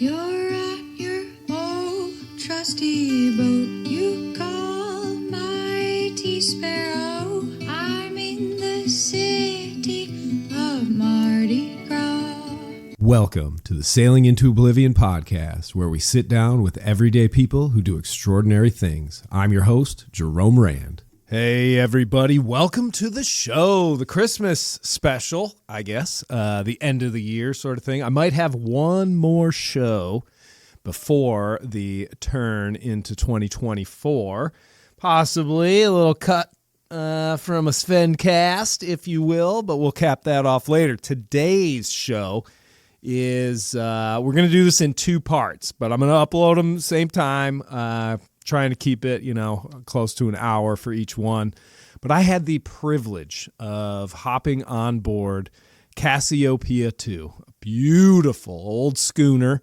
You're at your old trusty boat. You call mighty sparrow. I'm in the city of Mardi Gras. Welcome to the Sailing into Oblivion podcast, where we sit down with everyday people who do extraordinary things. I'm your host, Jerome Rand. Hey, everybody. Welcome to the show, the Christmas special, I guess, the end of the year sort of thing. I might have one more show before the turn into 2024, possibly a little cut from a Sven cast, if you will, but we'll cap that off later. Today's show is we're going to do this in two parts, but I'm going to upload them same time, trying to keep it, close to an hour for each one. But I had the privilege of hopping on board Cassiopeia 2, a beautiful old schooner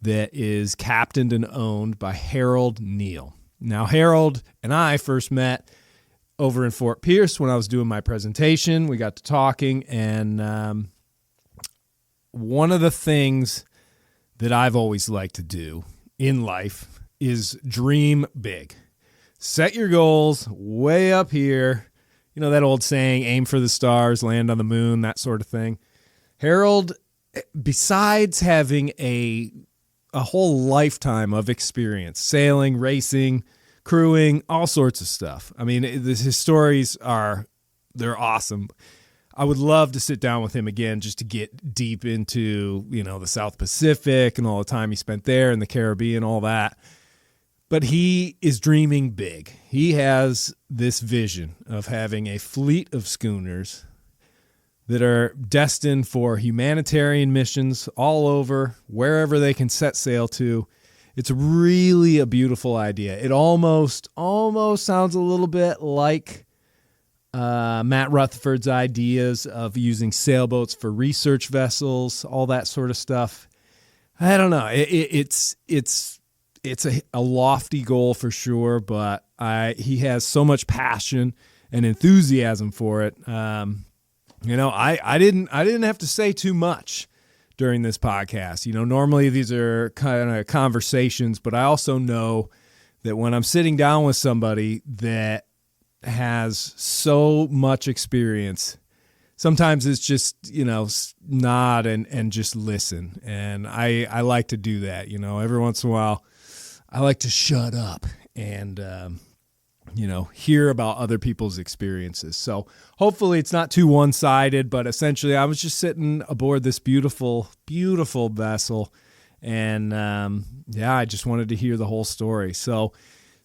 that is captained and owned by Harold Neel. Now, Harold and I first met over in Fort Pierce when I was doing my presentation. We got to talking, and one of the things that I've always liked to do in life is dream big. Set your goals way up here. You know that old saying, aim for the stars, land on the moon, that sort of thing. Harold, besides having a whole lifetime of experience, sailing, racing, crewing, all sorts of stuff. I mean, his stories they're awesome. I would love to sit down with him again just to get deep into, the South Pacific and all the time he spent there and the Caribbean, all that. But he is dreaming big. He has this vision of having a fleet of schooners that are destined for humanitarian missions all over, wherever they can set sail to. It's really a beautiful idea. It almost sounds a little bit like Matt Rutherford's ideas of using sailboats for research vessels, all that sort of stuff. I don't know. It's a lofty goal for sure, but he has so much passion and enthusiasm for it. I didn't have to say too much during this podcast. Normally these are kind of conversations, but I also know that when I'm sitting down with somebody that has so much experience, sometimes it's just, nod and just listen. And I like to do that, every once in a while. I like to shut up and, hear about other people's experiences. So hopefully it's not too one-sided, but essentially I was just sitting aboard this beautiful, beautiful vessel. And, I just wanted to hear the whole story. So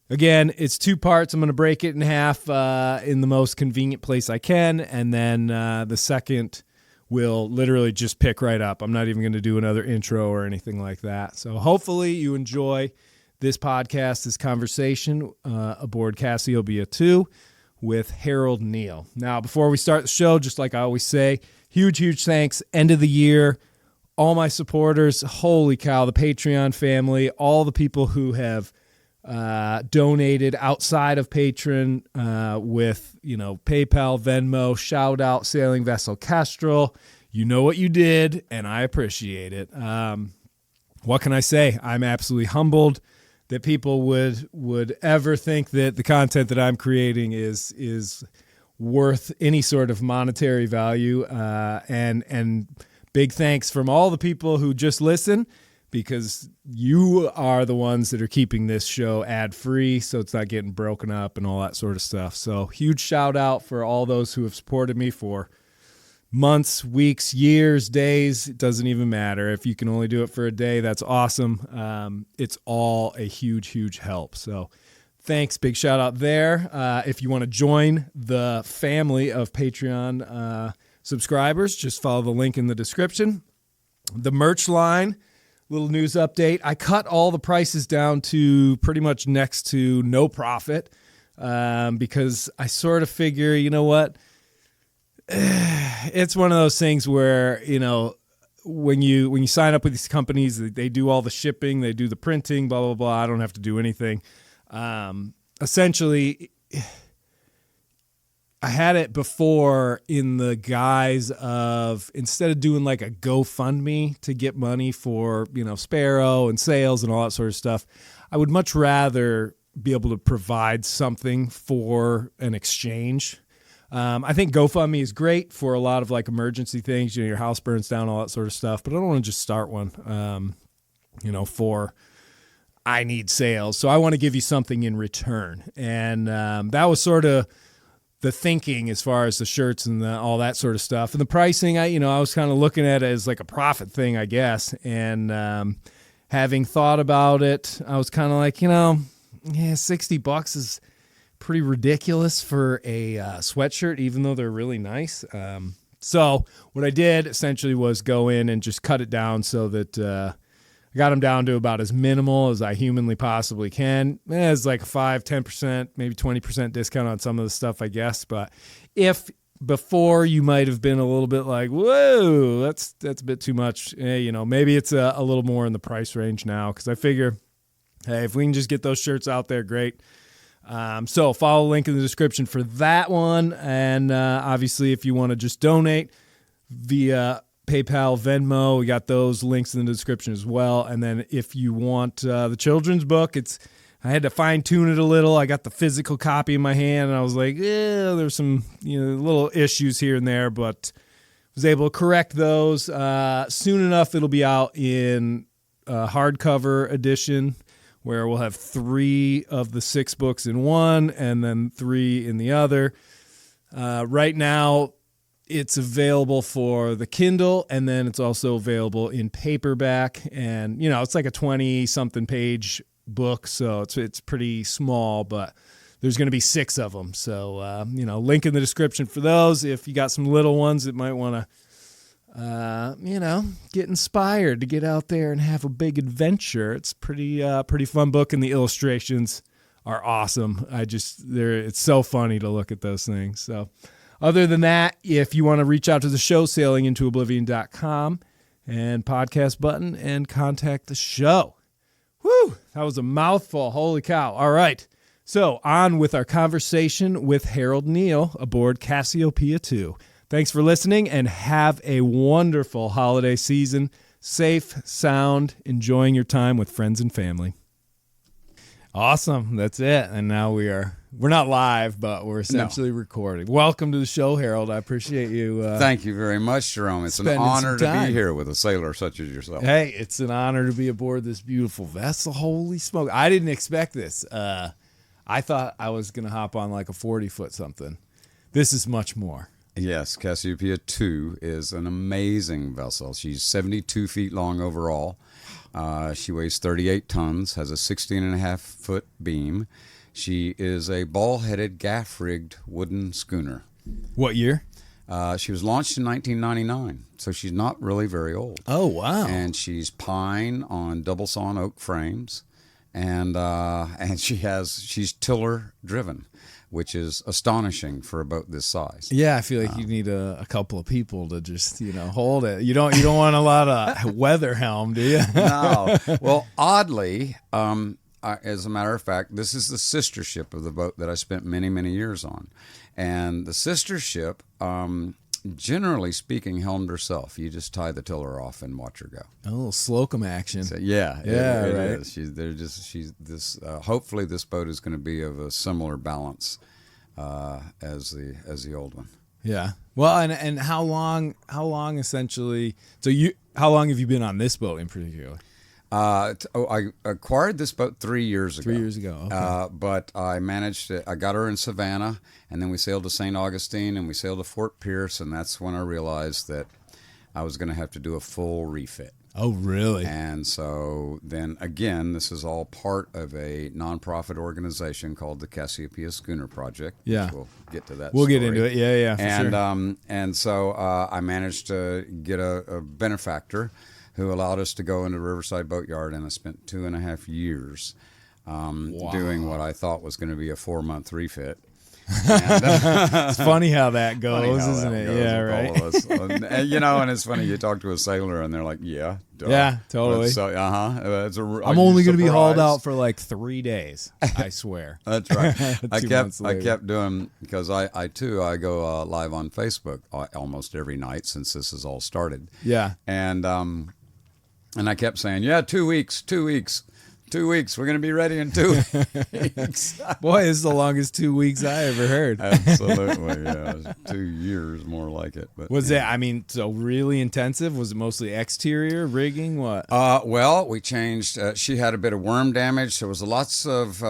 again, it's two parts. I'm going to break it in half in the most convenient place I can. And then the second will literally just pick right up. I'm not even going to do another intro or anything like that. So hopefully you enjoy this podcast, this conversation aboard Cassiopeia 2 with Harold Neel. Now, before we start the show, just like I always say, huge thanks. End of the year, all my supporters, holy cow, the Patreon family, all the people who have donated outside of Patreon with, PayPal, Venmo, shout out Sailing Vessel Kestrel. You know what you did, and I appreciate it. What can I say? I'm absolutely humbled that people would ever think that the content that I'm creating is worth any sort of monetary value. And big thanks from all the people who just listen, because you are the ones that are keeping this show ad-free, so it's not getting broken up and all that sort of stuff. So huge shout out for all those who have supported me for months, weeks, years, days. It doesn't even matter. If you can only do it for a day, that's awesome. It's all a huge help. So thanks. Big shout out there. If you want to join the family of Patreon subscribers, just follow the link in the description. The merch line, little news update. I cut all the prices down to pretty much next to no profit because I sort of figure, you know what? It's one of those things where, when you sign up with these companies, they do all the shipping, they do the printing, blah, blah, blah. I don't have to do anything. Essentially, I had it before in the guise of, instead of doing like a GoFundMe to get money for, Sparrow and sales and all that sort of stuff, I would much rather be able to provide something for an exchange. I think GoFundMe is great for a lot of like emergency things, your house burns down, all that sort of stuff, but I don't want to just start one, for I need sales. So I want to give you something in return. And that was sort of the thinking as far as the shirts and all that sort of stuff. And the pricing, I was kind of looking at it as like a profit thing, I guess. And having thought about it, I was kind of like, $60 is pretty ridiculous for a sweatshirt, even though they're really nice. So what I did essentially was go in and just cut it down so that I got them down to about as minimal as I humanly possibly can. It's like a 5, 10%, maybe 20% discount on some of the stuff, I guess. But if before you might have been a little bit like, whoa, that's a bit too much, maybe it's a little more in the price range now, because I figure, hey, if we can just get those shirts out there, great. So follow the link in the description for that one. And obviously, if you want to just donate via PayPal, Venmo, we got those links in the description as well. And then if you want the children's book, I had to fine tune it a little. I got the physical copy in my hand, and I was like, there's some little issues here and there, but was able to correct those. Soon enough, it'll be out in hardcover edition, where we'll have 3 of the 6 books in one and then 3 in the other. Right now, it's available for the Kindle, and then it's also available in paperback. And, it's like a 20-something page book, so it's pretty small, but there's going to be 6 of them. So, link in the description for those. If you got some little ones that might want to, get inspired to get out there and have a big adventure, it's pretty fun book, and the illustrations are awesome. It's so funny to look at those things. So, other than that, if you want to reach out to the show, sailingintooblivion.com and podcast button and contact the show. Whew, that was a mouthful. Holy cow. All right. So on with our conversation with Harold Neel aboard Cassiopeia 2. Thanks for listening, and have a wonderful holiday season. Safe, sound, enjoying your time with friends and family. Awesome. That's it. And now we're not live, but we're essentially recording. Welcome to the show, Harold. I appreciate you. Thank you very much, Jerome. It's an honor to be here with a sailor such as yourself. Hey, it's an honor to be aboard this beautiful vessel. Holy smoke. I didn't expect this. I thought I was going to hop on like a 40-foot something. This is much more. Yes, Cassiopeia 2 is an amazing vessel. She's 72 feet long overall. She weighs 38 tons, has a 16.5-foot beam. She is a ball-headed, gaff-rigged wooden schooner. What year? She was launched in 1999, so she's not really very old. Oh, wow. And she's pine on double-sawn oak frames, and she's tiller-driven, which is astonishing for a boat this size. Yeah, I feel like you need a couple of people to just hold it. You don't want a lot of weather helm, do you? No. Well, oddly, as a matter of fact, this is the sister ship of the boat that I spent many, many years on, and the sister ship, generally speaking, helmed herself. You just tie the tiller off and watch her go. A little slocum action. So, yeah, it right. is. Hopefully, this boat is going to be of a similar balance as the old one. Yeah. Well, and how long essentially? So how long have you been on this boat in particular? I acquired this boat 3 years ago. 3 years ago. Okay. But I got her in Savannah, and then we sailed to St. Augustine, and we sailed to Fort Pierce, and that's when I realized that I was going to have to do a full refit. Oh, really? And so then again, this is all part of a nonprofit organization called the Cassiopeia Schooner Project. Yeah. Which we'll get to that We'll story. get into it. Yeah, for sure. And so I managed to get a benefactor who allowed us to go into Riverside Boatyard, and I spent 2.5 years doing what I thought was going to be a 4-month refit. It's funny how that Funny goes, how isn't that it? goes Yeah, with right. all of us. And it's funny. You talk to a sailor, and they're like, "Yeah, duh." Yeah, totally. So, I'm only going to be hauled out for like 3 days. I swear. That's right. 2 months I later. kept doing, because I go live on Facebook almost every night since this has all started. Yeah. And I kept saying, yeah, 2 weeks, 2 weeks, 2 weeks. We're going to be ready in 2 weeks. Boy, this is the longest 2 weeks I ever heard. Absolutely, yeah. 2 years more like it. But Was yeah. it, I mean, so really intensive? Was it mostly exterior rigging? What? Well, we changed. She had a bit of worm damage. There was lots of.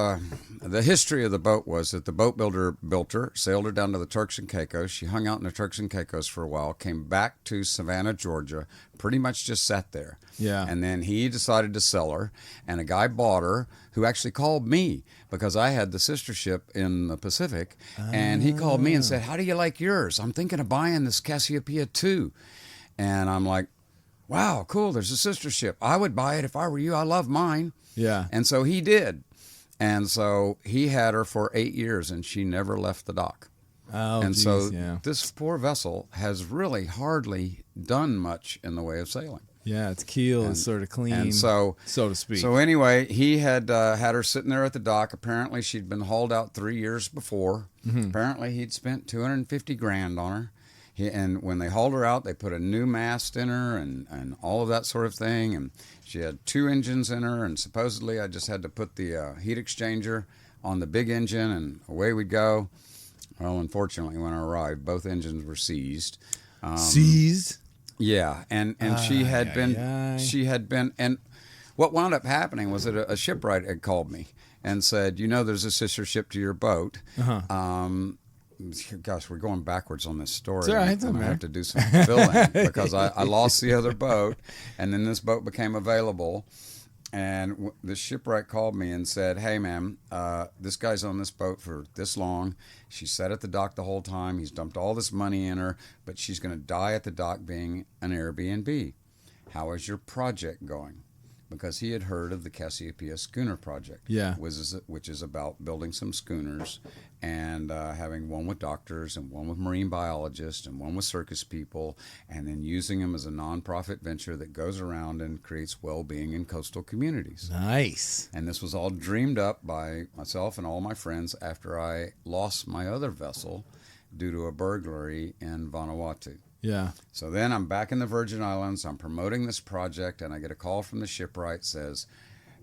The history of the boat was that the boat builder built her, sailed her down to the Turks and Caicos. She hung out in the Turks and Caicos for a while, came back to Savannah, Georgia, pretty much just sat there. Yeah. And then he decided to sell her, and a guy bought her who actually called me because I had the sister ship in the Pacific, and he called me and said, "How do you like yours? I'm thinking of buying this Cassiopeia too." And I'm like, "Wow, cool, there's a sister ship. I would buy it if I were you. I love mine." Yeah. And so he did. And so he had her for 8 years, and she never left the dock. Oh, And geez, so yeah. this poor vessel has really hardly done much in the way of sailing. Yeah, its keel is sort of clean, And so to speak. So anyway, he had had her sitting there at the dock. Apparently, she'd been hauled out 3 years before. Apparently, he'd spent $250,000 on her. And when they hauled her out, they put a new mast in her and all of that sort of thing. And she had 2 engines in her. And supposedly, I just had to put the heat exchanger on the big engine, and away we'd go. Well, unfortunately, when I arrived, both engines were seized. Seized? Yeah, and she had been, and what wound up happening was that a shipwright had called me and said, there's a sister ship to your boat. Gosh, we're going backwards on this story. It's all right, and I man. have to do some fill-in because I lost the other boat, and then this boat became available. And the shipwright called me and said, "Hey, ma'am, this guy's on this boat for this long. She sat at the dock the whole time. He's dumped all this money in her, but she's going to die at the dock being an Airbnb. How is your project going?" Because he had heard of the Cassiopeia Schooner Project, Yeah. which is about building some schooners and having one with doctors and one with marine biologists and one with circus people, and then using them as a nonprofit venture that goes around and creates well-being in coastal communities. Nice. And this was all dreamed up by myself and all my friends after I lost my other vessel due to a burglary in Vanuatu. Yeah. So then I'm back in the Virgin Islands. I'm promoting this project, and I get a call from the shipwright. Says,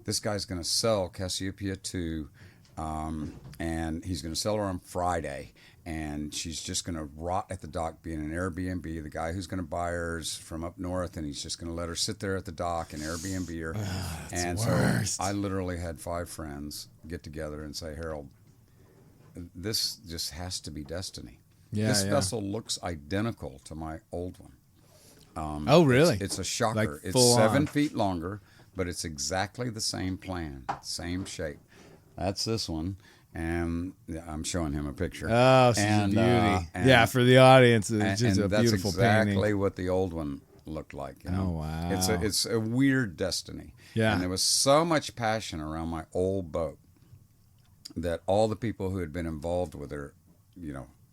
this guy's going to sell Cassiopeia 2, and he's going to sell her on Friday, and she's just going to rot at the dock being an Airbnb. The guy who's going to buy her is from up north, and he's just going to let her sit there at the dock and Airbnb her. And worst. so I literally had 5 friends get together and say, "Harold, this just has to be destiny." Yeah, This yeah. vessel looks identical to my old one. Oh, really? It's a shocker. Like It's full 7 on. feet longer, but it's exactly the same plan, same shape. That's this one, and I'm showing him a picture. Oh, she's a beauty. Yeah, for the audience, it's just a that's beautiful exactly painting. what the old one looked like. Oh, wow. It's a weird destiny. Yeah. And there was so much passion around my old boat that all the people who had been involved with her,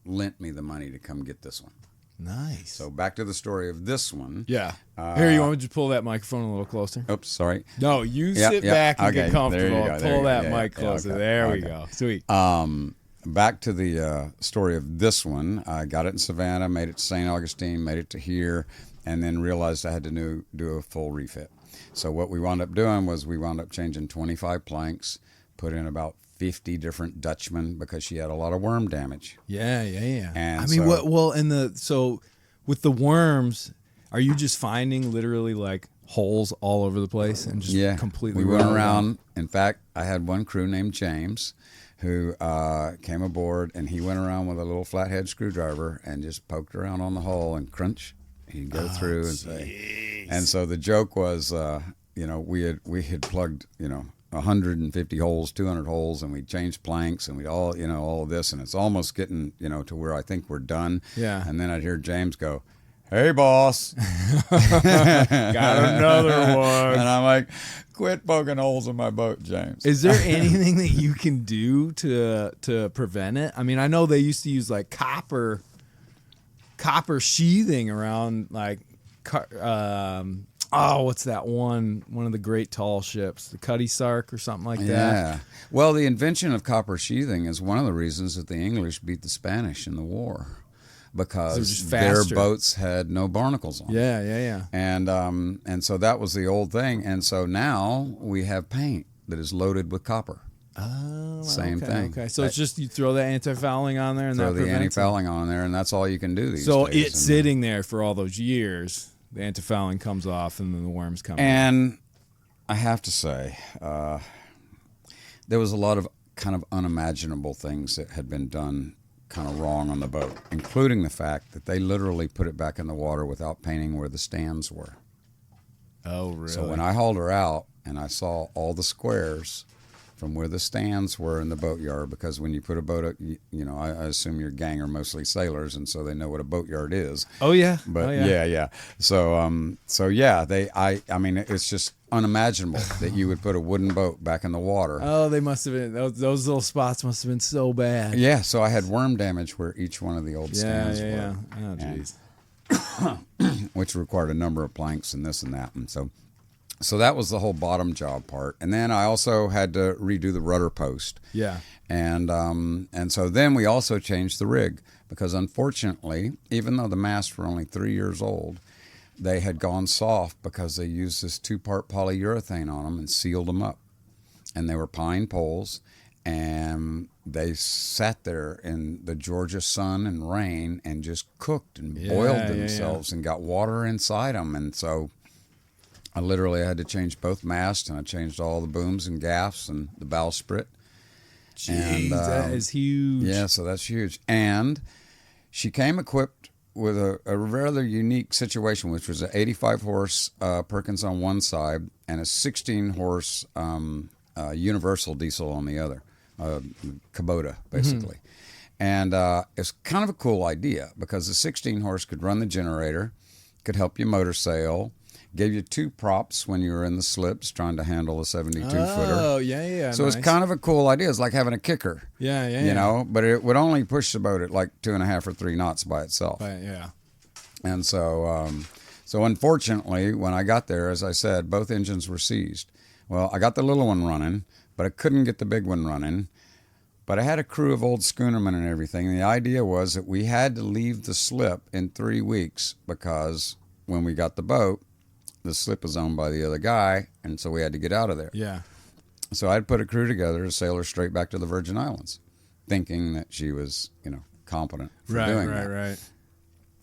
lent me the money to come get this one. Nice. So back to the story of this one. Yeah. Here, you want me to pull that microphone a little closer? Oops, sorry. No, you Yeah, sit yeah, back and okay, get there comfortable. you go, there Pull you that go, mic yeah, closer. okay, There we okay. go. Sweet. Back to the story of this one. I got it in Savannah, made it to St. Augustine, made it to here, and then realized I had to do a full refit. So what we wound up doing was we wound up changing 25 planks, put in about 50 different Dutchmen because she had a lot of worm damage. Yeah. And I mean, so- so with the worms, are you just finding literally like holes all over the place and just completely? We went running around. In fact, I had one crew named James who came aboard, and he went around with a little flathead screwdriver and just poked around on the hull and crunch. He'd go through and say. And so the joke was, we had plugged, 150 holes, 200 holes, and we changed planks, and we all of this, and it's almost getting, to where I think we're done. Yeah. And then I'd hear James go, "Hey, boss." Got another one. And I'm like, Quit poking holes in my boat, James. Is there anything that you can do to prevent it? I mean, I know they used to use like copper sheathing around like what's that one of the great tall ships, the Cutty Sark or something like that. Yeah. Well, the invention of copper sheathing is one of the reasons that the English beat the Spanish in the war, because their boats had no barnacles on them. Yeah. And so that was the old thing. And so now we have paint that is loaded with copper. Oh, Same thing. Okay, so it's just you throw the anti-fouling on there and throw that the prevents anti-fouling on there, and that's all you can do these days. So it's sitting there for all those years. The anti-fouling comes off, and then the worms come. And I have to say, there was a lot of kind of unimaginable things that had been done kind of wrong on the boat, including the fact that they literally put it back in the water without painting where the stands were. Oh, really? So when I hauled her out and I saw all the squares from where the stands were in the boatyard, because when you put a boat up, I assume your gang are mostly sailors, and so they know what a boatyard is. Oh yeah, but yeah. So I mean, it's just unimaginable that you would put a wooden boat back in the water. Oh, they must have been those little spots must have been so bad. Yeah, so I had worm damage where each one of the old stands were. Yeah. Oh, jeez. Which required a number of planks and this and that, and so that was the whole bottom job part. And then I also had to redo the rudder post. Yeah. And so then we also changed the rig, because unfortunately, even though the masts were only 3 years old, they had gone soft because they used this 2-part polyurethane on them and sealed them up. And they were pine poles, and they sat there in the Georgia sun and rain and just cooked and boiled themselves and got water inside them. And so I literally had to change both masts, and I changed all the booms and gaffs and the bowsprit. Jeez, that is huge. Yeah, so that's huge. And she came equipped with a rather unique situation, which was an 85-horse Perkins on one side and a 16-horse universal diesel on the other, Kubota, basically. And it's kind of a cool idea, because the 16-horse could run the generator, could help you motor sail, gave you 2 props when you were in the slips trying to handle a 72-footer. Oh, yeah. So nice. it's kind of a cool idea. It's like having a kicker. Yeah. You know, but it would only push the boat at like 2.5 or 3 knots by itself. Yeah. And so unfortunately, when I got there, as I said, both engines were seized. Well, I got the little one running, but I couldn't get the big one running. But I had a crew of old schoonermen and everything. And the idea was that we had to leave the slip in 3 weeks, because when we got the boat, the slip was owned by the other guy, and so we had to get out of there. Yeah. So I'd put a crew together to sail her straight back to the Virgin Islands, thinking that she was, competent for doing that. Right.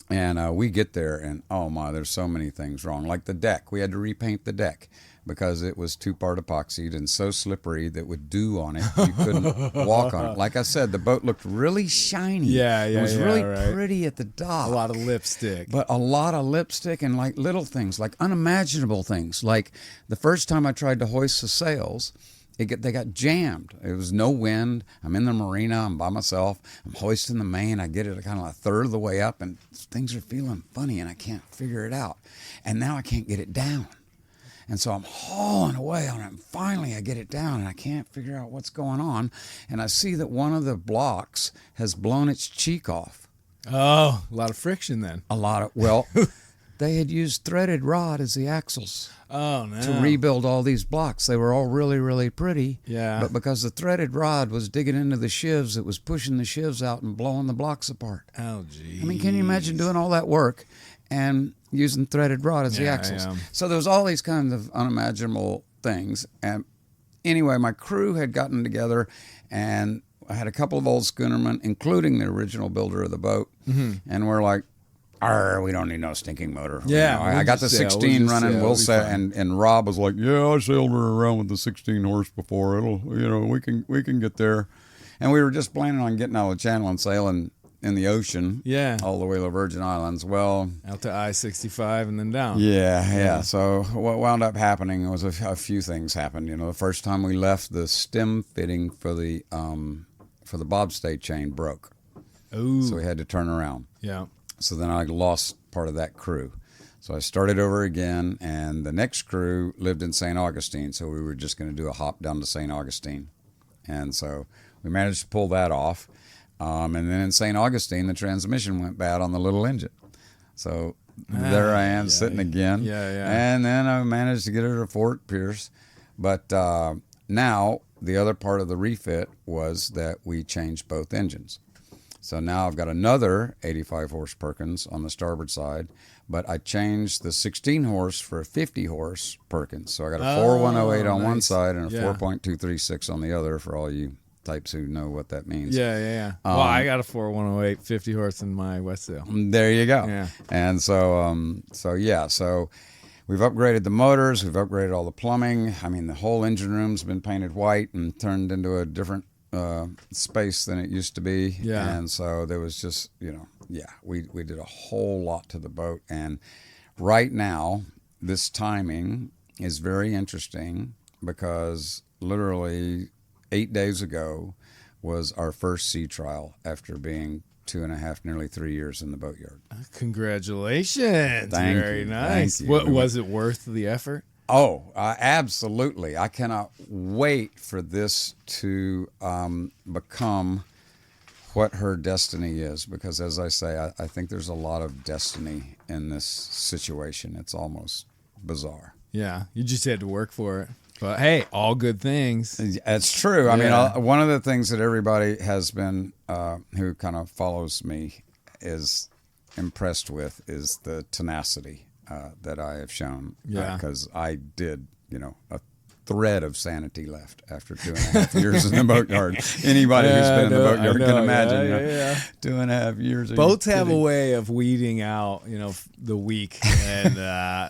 And we get there, and oh my, there's so many things wrong. Like the deck, we had to repaint the deck because it was 2-part epoxied and so slippery that with dew on it, you couldn't walk on it. Like I said, the boat looked really shiny. Yeah, it was really pretty at the dock. A lot of lipstick. But a lot of lipstick, and like little things, like unimaginable things. Like the first time I tried to hoist the sails, they got jammed. It was no wind. I'm in the marina. I'm by myself. I'm hoisting the main. I get it kind of a third of the way up, and things are feeling funny, and I can't figure it out. And now I can't get it down. And so I'm hauling away on it, and finally I get it down, and I can't figure out what's going on. And I see that one of the blocks has blown its cheek off. Oh, a lot of friction then. They had used threaded rod as the axles. Oh, no. To rebuild all these blocks. They were all really, really pretty. Yeah. But because the threaded rod was digging into the shivs, it was pushing the shivs out and blowing the blocks apart. Oh, geez. I mean, can you imagine doing all that work and using threaded rod as the axles? Yeah. So there was all these kinds of unimaginable things. And anyway, my crew had gotten together, and I had a couple of old schoonermen, including the original builder of the boat. Mm-hmm. And we're like, we don't need no stinking motor. Yeah, I got the 16 running. We'll sail. And Rob was like, yeah, I sailed her around with the 16 horse before. We can get there. And we were just planning on getting out of the channel and sailing in the ocean. Yeah. All the way to the Virgin Islands. Well, out to I-65 and then down. Yeah. So what wound up happening was a few things happened. The first time we left, the stem fitting for the bobstay chain broke. Ooh. So we had to turn around. Yeah. So then I lost part of that crew. So I started over again, and the next crew lived in St. Augustine, so we were just going to do a hop down to St. Augustine. And so we managed to pull that off. And then in St. Augustine, the transmission went bad on the little engine. So there I am sitting again. And then I managed to get her to Fort Pierce. But now the other part of the refit was that we changed both engines. So now I've got another 85 horse Perkins on the starboard side, but I changed the 16 horse for a 50 horse Perkins. So I got a 4108 on one side and a 4.236 on the other for all you types who know what that means. Well, I got a 4108 50 horse in my Westsail. There you go. Yeah. And so we've upgraded the motors, we've upgraded all the plumbing. I mean, the whole engine room's been painted white and turned into a different space than it used to be. And so there was just, we did a whole lot to the boat. And right now, this timing is very interesting because literally 8 days ago was our first sea trial after being 2.5, nearly 3 years in the boatyard. Congratulations. Very you. nice. Thank you. What was it worth the effort? Oh, absolutely. I cannot wait for this to become what her destiny is, because as I say, I think there's a lot of destiny in this situation. It's almost bizarre. Yeah, you just had to work for it. But hey, all good things. It's true. I mean, one of the things that everybody has been, who kind of follows me, is impressed with is the tenacity that I have shown. Because I did, a thread of sanity left after 2.5 years in the boatyard. Anybody who's been in the boatyard can imagine. 2.5 years. Boats have a way of weeding out, the weak, and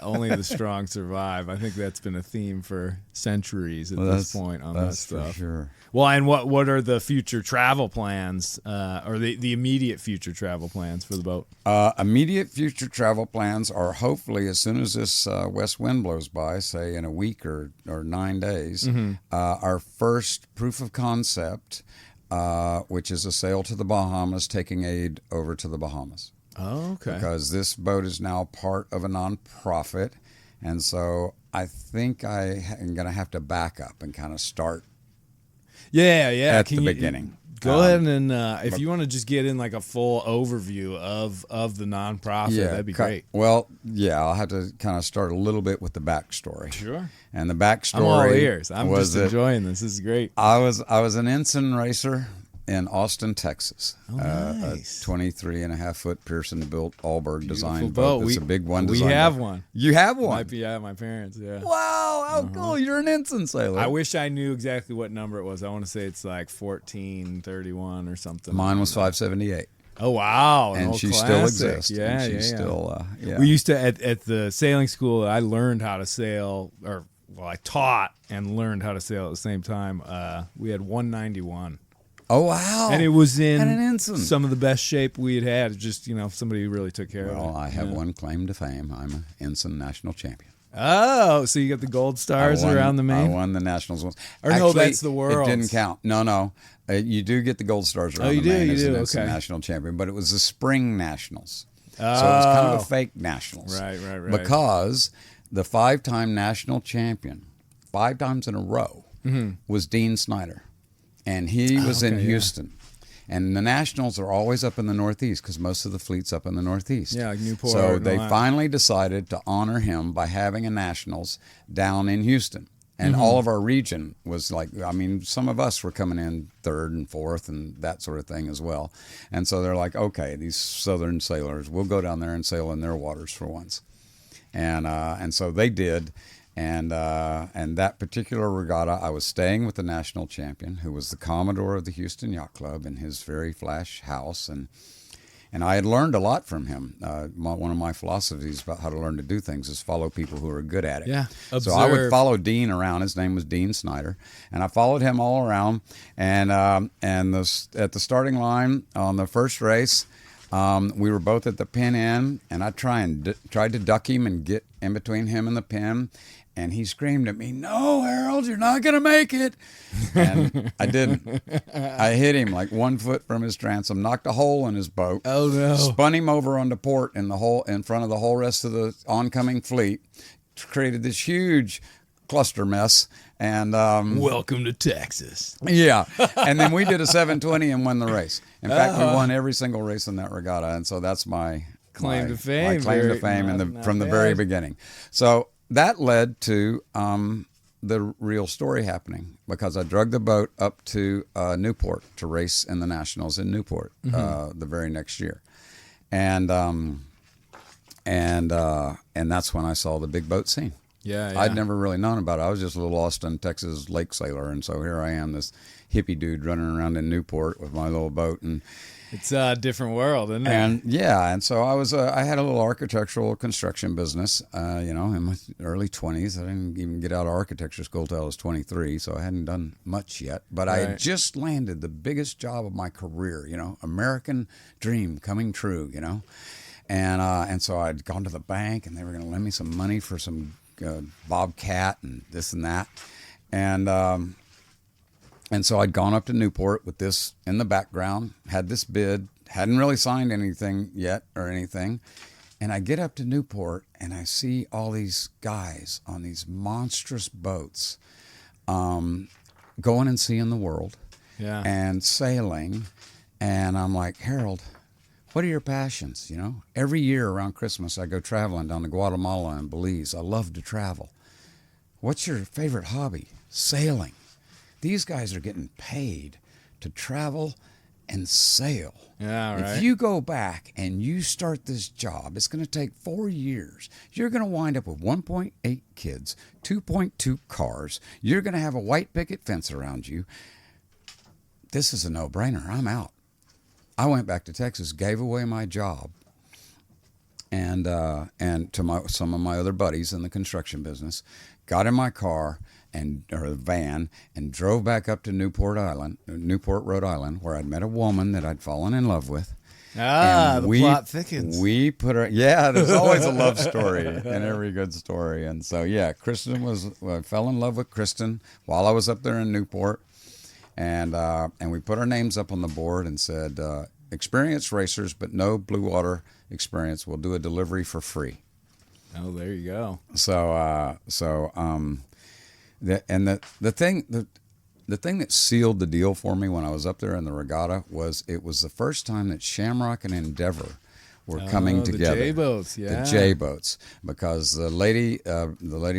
only the strong survive. I think that's been a theme for centuries at this point on that stuff. For sure. Well, and what are the future travel plans, or the immediate future travel plans for the boat? Immediate future travel plans are hopefully as soon as this west wind blows by, say in a week or 9 days, our first proof of concept, which is a sail to the Bahamas, taking aid over to the Bahamas. Oh, okay. Because this boat is now part of a nonprofit, and so I think I am going to have to back up and kind of start. At the beginning. Go ahead and if you want to just get in like a full overview of the nonprofit, that'd be great. Well, I'll have to kind of start a little bit with the backstory. Sure. And the backstory. I'm all ears. I'm just enjoying this. This is great. I was an ensign racer in Austin, Texas. Oh, nice. A 23.5-foot Pearson-built Allberg design boat. It's a big one. We have one. You have one? Might be at my parents, yeah. Wow, how cool. You're an ensign sailor. I wish I knew exactly what number it was. I want to say it's like 1431 or something. Mine was 578. Oh, wow. And she classic. still exists. Yeah, she's still, We used to, at the sailing school, I learned how to sail, I taught and learned how to sail at the same time. We had 191. Oh, wow. And it was an in ensign. some of the best shape we had had. Just, somebody who really took care of it. Well, I have one claim to fame. I'm an ensign national champion. Oh, so you got the gold stars around the main? I won the nationals once. Or no, that's the world. It didn't count. No. You do get the gold stars around the main as an ensign okay. national champion, but it was the spring nationals. So it was kind of a fake nationals. Right. Because the 5-time national champion, 5 times in a row, was Dean Snyder. And he was in Houston. And the Nationals are always up in the Northeast because most of the fleet's up in the Northeast. Yeah, like Newport. So they finally decided to honor him by having a Nationals down in Houston. And all of our region was some of us were coming in 3rd and 4th and that sort of thing as well. And so they're like, okay, these Southern sailors, we'll go down there and sail in their waters for once. And so they did. And that particular regatta, I was staying with the national champion, who was the Commodore of the Houston Yacht Club, in his very flash house, and I had learned a lot from him. One of my philosophies about how to learn to do things is follow people who are good at it. Yeah, so I would follow Dean around. His name was Dean Snyder, and I followed him all around. And at the starting line on the first race, We were both at the pin end, and I tried to duck him and get in between him and the pin. And he screamed at me, "No, Harold, you're not going to make it." And I didn't. I hit him like 1 foot from his transom, knocked a hole in his boat. Oh, no. Spun him over onto port in front of the whole rest of the oncoming fleet. Created this huge cluster mess. And welcome to Texas. yeah. And then we did a 720 and won the race. In fact, we won every single race in that regatta. And so that's my claim to fame. My claim to fame from the very beginning. So that led to the real story happening, because I drug the boat up to Newport to race in the Nationals in Newport the very next year, and that's when I saw the big boat scene. Yeah. I'd never really known about it. I was just a little Austin, Texas lake sailor, and so here I am, this hippie dude running around in Newport with my little boat, and it's a different world, isn't it? And so I had a little architectural construction business, in my early 20s. I didn't even get out of architecture school till I was 23, so I hadn't done much yet. But I had just landed the biggest job of my career, American dream coming true, And so I'd gone to the bank, and they were going to lend me some money for some Bobcat and this and that. And so I'd gone up to Newport with this in the background, had this bid, hadn't really signed anything yet or anything. And I get up to Newport and I see all these guys on these monstrous boats going and seeing the world and sailing. And I'm like, "Harold, what are your passions?" Every year around Christmas, I go traveling down to Guatemala and Belize. I love to travel. "What's your favorite hobby?" "Sailing." These guys are getting paid to travel and sail. Yeah, right. If you go back and you start this job, it's going to take 4 years. You're going to wind up with 1.8 kids, 2.2 cars. You're going to have a white picket fence around you. This is a no-brainer. I'm out. I went back to Texas, gave away my job, and to some of my other buddies in the construction business, got in my car or a van, and drove back up to Newport, Rhode Island, where I'd met a woman that I'd fallen in love with. The plot thickens. We put her, there's always a love story in every good story. And so, I fell in love with Kristen while I was up there in Newport. And we put our names up on the board and said, experienced racers, but no blue water experience. We'll do a delivery for free. Oh, there you go. The thing that sealed the deal for me when I was up there in the regatta was it was the first time that Shamrock and Endeavor were coming together. The J-boats, The J-boats, because the lady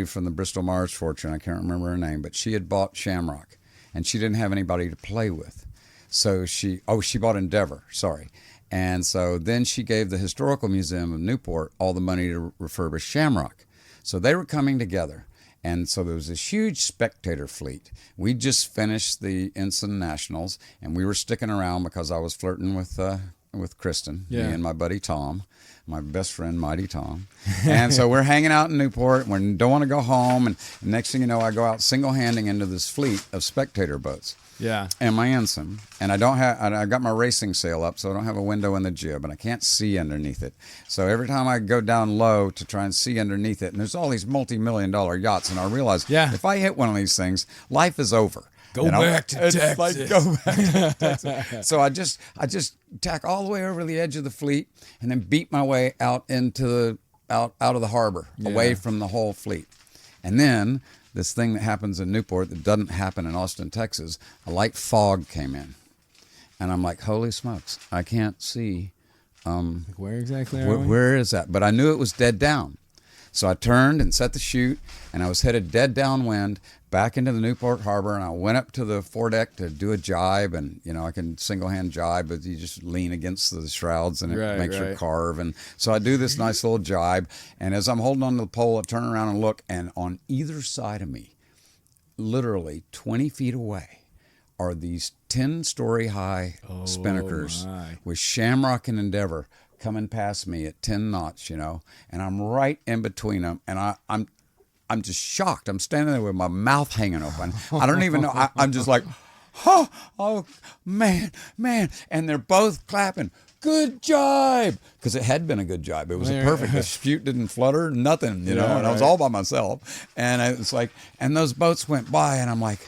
from the Bristol Mars Fortune, I can't remember her name, but she had bought Shamrock, and she didn't have anybody to play with. So she bought Endeavor, sorry. And so then she gave the Historical Museum of Newport all the money to refurbish Shamrock. So they were coming together. And so there was this huge spectator fleet. We just finished the Ensign Nationals, and we were sticking around because I was flirting with Kristen, me and my buddy Tom, my best friend, Mighty Tom. And so we're hanging out in Newport. We don't want to go home. And next thing you know, I go out single-handing into this fleet of spectator boats. Yeah. And my ensign. And I got my racing sail up, so I don't have a window in the jib, and I can't see underneath it. So every time I go down low to try and see underneath it, and there's all these multi-million-dollar yachts, and I realize if I hit one of these things, life is over. Go back to Texas. Like, go back to Texas. So I just tack all the way over the edge of the fleet, and then beat my way out into out of the harbor, away from the whole fleet. And then this thing that happens in Newport that doesn't happen in Austin, Texas, a light fog came in. And I'm like, holy smokes, I can't see. Where exactly are we? Where is that? But I knew it was dead down. So I turned and set the chute, and I was headed dead downwind back into the Newport Harbor, and I went up to the foredeck to do a jibe, and I can single-hand jibe, but you just lean against the shrouds, and it makes you carve. And so I do this nice little jibe, and as I'm holding on to the pole, I turn around and look, and on either side of me, literally 20 feet away, are these 10-story high spinnakers with Shamrock and Endeavor coming past me at 10 knots, and I'm right in between them, and I'm just shocked. I'm standing there with my mouth hanging open. I don't even know. I'm just like, oh man, and they're both clapping. good jibe, because it had been a good jibe. It was a perfect. The chute didn't flutter, nothing, you know. And I was all by myself, and it's like, and those boats went by, and I'm like,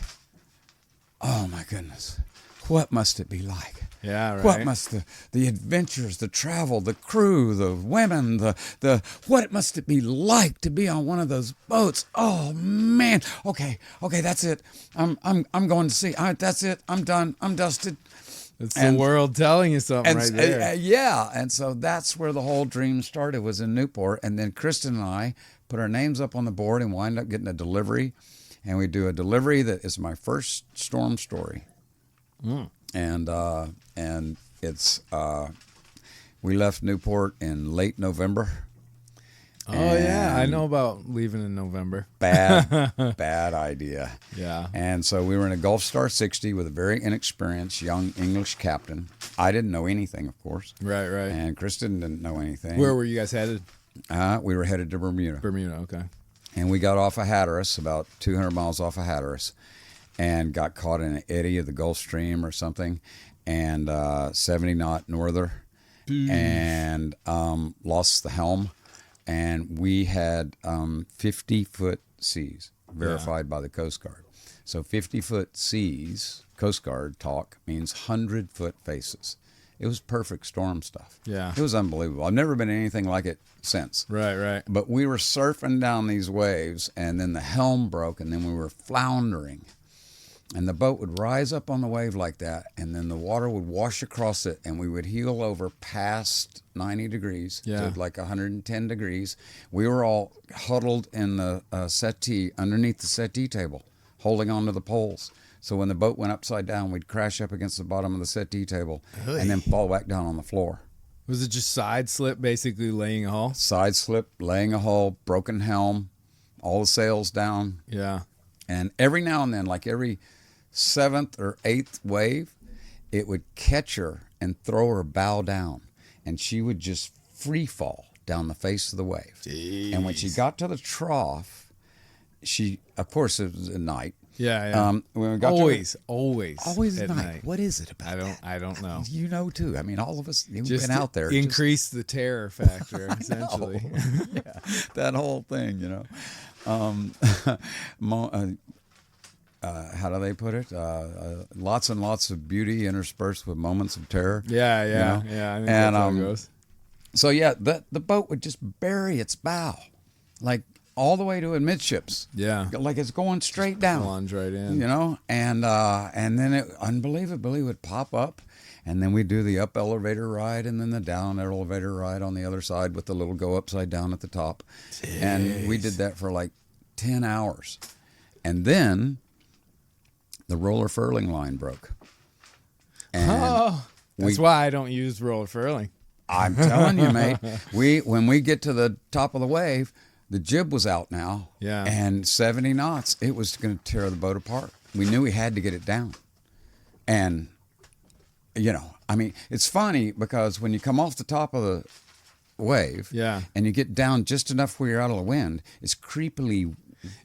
oh my goodness, what must it be like? Yeah, right. What must the adventures, the travel, the crew, the women, the what must it be like to be on one of those boats? Oh man. Okay, that's it. I'm going to sea. That's it. I'm done. I'm dusted. It's the world telling you something right there. Yeah, and so that's where the whole dream started, was in Newport. And then Kristen and I put our names up on the board and wind up getting a delivery. And we do a delivery that is my first storm story. And it's we left Newport in late November. Oh yeah, I know about leaving in November. Bad idea. Yeah. And so we were in a Gulf Star 60 with a very inexperienced young English captain. I didn't know anything, of course. Right. And Kristen didn't know anything. Where were you guys headed? We were headed to Bermuda. Bermuda, okay. And we got off of Hatteras, about 200 miles off of Hatteras, and got caught in an eddy of the Gulf Stream or something, and 70 knot norther, and lost the helm. And we had 50-foot seas verified by the Coast Guard. So 50-foot seas, Coast Guard talk, means 100-foot faces. It was perfect storm stuff. Yeah. It was unbelievable. I've never been anything like it since. Right. But we were surfing down these waves, and then the helm broke, and then we were floundering. And the boat would rise up on the wave like that, and then the water would wash across it, and we would heel over past 90 degrees to like 110 degrees. We were all huddled in the settee, underneath the settee table, holding onto the poles. So when the boat went upside down, we'd crash up against the bottom of the settee table and then fall back down on the floor. Was it just side slip, basically laying a hull? Side slip, laying a hull, broken helm, all the sails down. Yeah. And every now and then, like every 7th or 8th wave, it would catch her and throw her bow down, and she would just free fall down the face of the wave. Jeez. And when she got to the trough, she, of course, it was at night. Yeah. When we got always at night. What is it about that? I don't know. You know too. I mean, all of us, you've Just been out there. Increase the terror factor, essentially. Yeah, that whole thing, you know. How do they put it? Lots and lots of beauty interspersed with moments of terror. Yeah. You know? Yeah. I think that's how it goes. So yeah, the boat would just bury its bow, like all the way to amidships. Yeah. Like it's going straight down. Plunge right in. You know, and then it unbelievably would pop up, and then we'd do the up elevator ride and then the down elevator ride on the other side with the little go upside down at the top. Jeez. And we did that for like 10 hours. And then the roller furling line broke. And that's why I don't use roller furling. I'm telling you, mate, when we get to the top of the wave, the jib was out now. Yeah. And 70 knots, it was going to tear the boat apart. We knew we had to get it down. And, you know, I mean, it's funny because when you come off the top of the wave and you get down just enough where you're out of the wind, it's creepily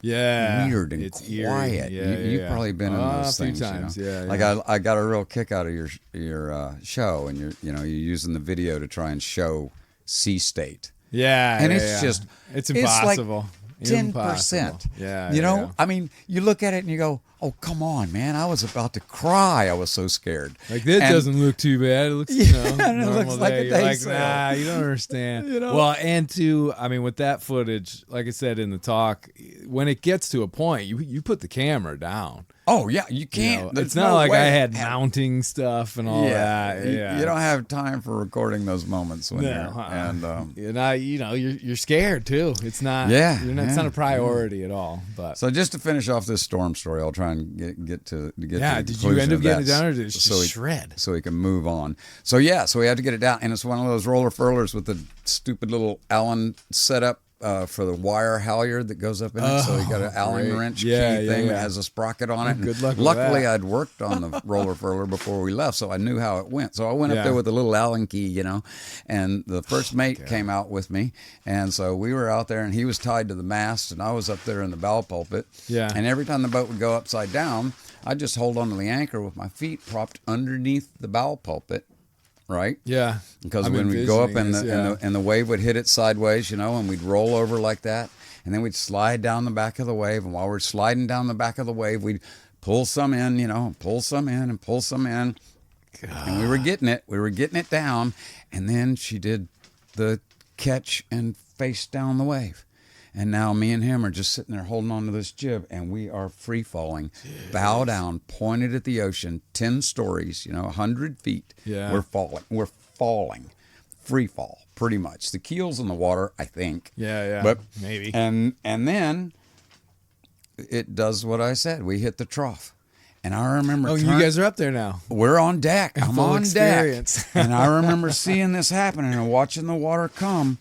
weird and it's quiet. Eerie. You've probably been in those things. Times. You know? Yeah. Like I got a real kick out of your show, and you're using the video to try and show sea state. Yeah. And it's just it's impossible. It's like 10%. Yeah. You know, I mean, you look at it and you go, "Oh, come on, man! I was about to cry. I was so scared." Like that doesn't look too bad. It looks, it normal looks like day. a day Like, sail. nah, you don't understand. You know? Well, and I mean, with that footage, like I said in the talk, when it gets to a point, you put the camera down. Oh yeah, you can't. You know, it's not like I had mounting stuff and all that. Yeah, you don't have time for recording those moments when you're scared too. It's not. Yeah, it's not a priority at all. But so just to finish off this storm story, I'll try and get to the did you end up getting it down, or did it just shred? So we can move on. So we had to get it down, and it's one of those roller furlers with the stupid little Allen setup. For the wire halyard that goes up in it, so you got an Allen wrench key thing that has a sprocket on it. Good luck. Luckily, I'd worked on the roller furler before we left, so I knew how it went. So I went up there with a little Allen key, you know, and the first mate came out with me, and so we were out there, and he was tied to the mast, and I was up there in the bow pulpit. Yeah. And every time the boat would go upside down, I'd just hold onto the anchor with my feet propped underneath the bow pulpit, right? Yeah. Because I'm when we'd go up envisioning this, and the wave would hit it sideways, and we'd roll over like that, and then we'd slide down the back of the wave, and while we're sliding down the back of the wave, we'd pull some in, pull some in and pull some in. God. And we were getting it down, and then she did the catch and face down the wave. And now me and him are just sitting there holding on to this jib, and we are free falling, bow down, pointed at the ocean, 10 stories, 100 feet. Yeah. We're falling, free fall, pretty much. The keel's in the water, I think. Yeah, but maybe. And then it does what I said. We hit the trough. And I remember. Oh, you guys are up there now. We're on deck. I'm Full on experience. deck. And I remember seeing this happening and watching the water come.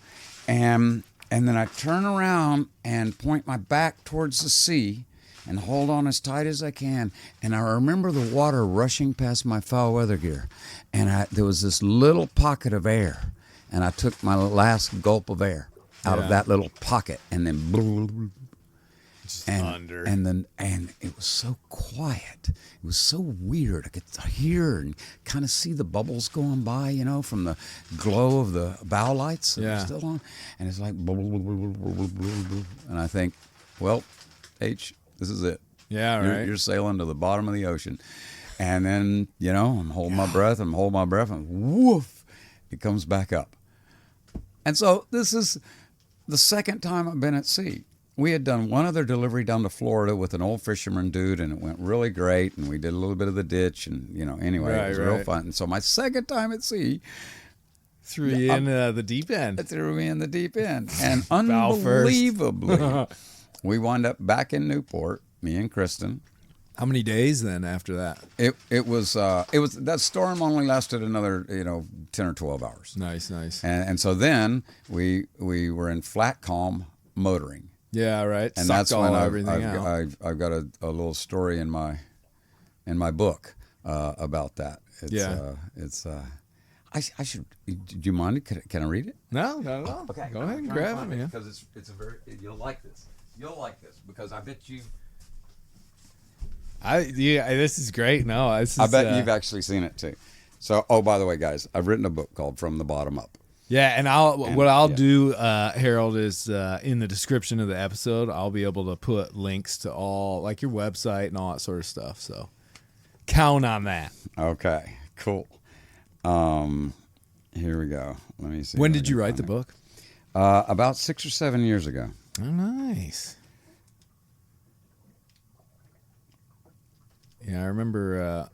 And then I turn around and point my back towards the sea and hold on as tight as I can. And I remember the water rushing past my foul weather gear. And there was this little pocket of air. And I took my last gulp of air out of that little pocket. And then and it was so quiet. It was so weird. I could hear and kind of see the bubbles going by, from the glow of the bow lights that were still on. And it's like, and I think, well, H, this is it. Yeah, right. You're sailing to the bottom of the ocean. And then, I'm holding my breath, and woof, it comes back up. And so this is the second time I've been at sea. We had done one other delivery down to Florida with an old fisherman dude, and it went really great. And we did a little bit of the ditch, and anyway, it was real fun. And so my second time at sea, threw you in the deep end. It threw me in the deep end, and unbelievably, we wound up back in Newport. Me and Kristen. How many days then after that? It was that storm only lasted another 10 or 12 hours. Nice. And so then we were in flat calm motoring. Yeah, right. And Sucked that's when I've got a little story in my book about that. I should. Do you mind? Can I read it? No, not at all. Okay, go ahead and grab it, man. Because it's a very you'll like this. You'll like this because I bet you. This is great. No, I bet you've actually seen it too. So, by the way, guys, I've written a book called From the Bottom Up. Yeah, and I'll do, Harold, is in the description of the episode, I'll be able to put links to all, like your website and all that sort of stuff. So count on that. Okay, cool. Here we go. Let me see. When did you write the book? About 6 or 7 years ago. Oh, nice. Yeah, I remember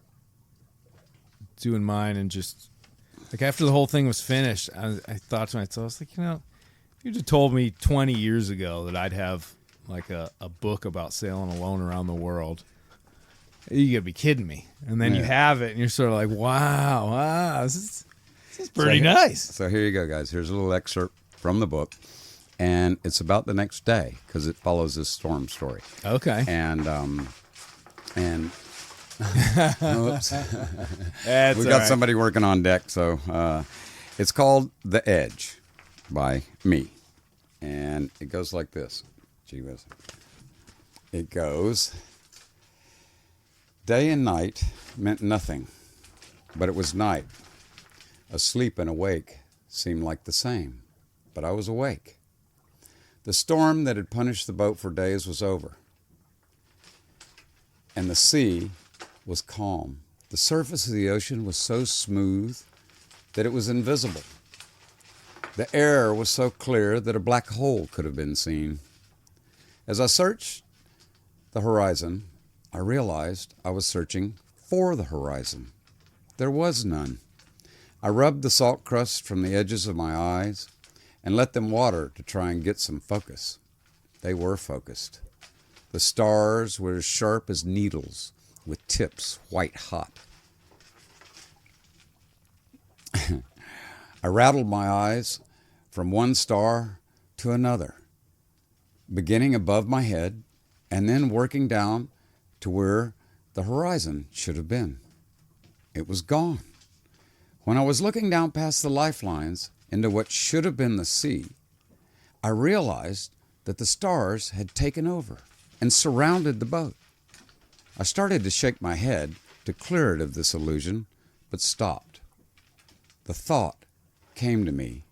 doing mine and just... Like, after the whole thing was finished, I thought to myself, I was like, if you'd have told me 20 years ago that I'd have, like, a book about sailing alone around the world, you got to be kidding me. And then you have it, and you're sort of like, wow, this is pretty nice. So here you go, guys. Here's a little excerpt from the book, and it's about the next day, because it follows this storm story. Okay. And oops. We've got somebody working on deck, so it's called The Edge by me. And it goes like this. Gee whiz. It goes, day and night meant nothing, but it was night. Asleep and awake seemed like the same, but I was awake. The storm that had punished the boat for days was over, and the sea was calm. The surface of the ocean was so smooth that it was invisible. The air was so clear that a black hole could have been seen. As I searched the horizon, I realized I was searching for the horizon. There was none. I rubbed the salt crust from the edges of my eyes and let them water to try and get some focus. They were focused. The stars were as sharp as needles, with tips white hot. I rattled my eyes from one star to another, beginning above my head and then working down to where the horizon should have been. It was gone. When I was looking down past the lifelines into what should have been the sea, I realized that the stars had taken over and surrounded the boat. I started to shake my head to clear it of this illusion, but stopped. the thought came to me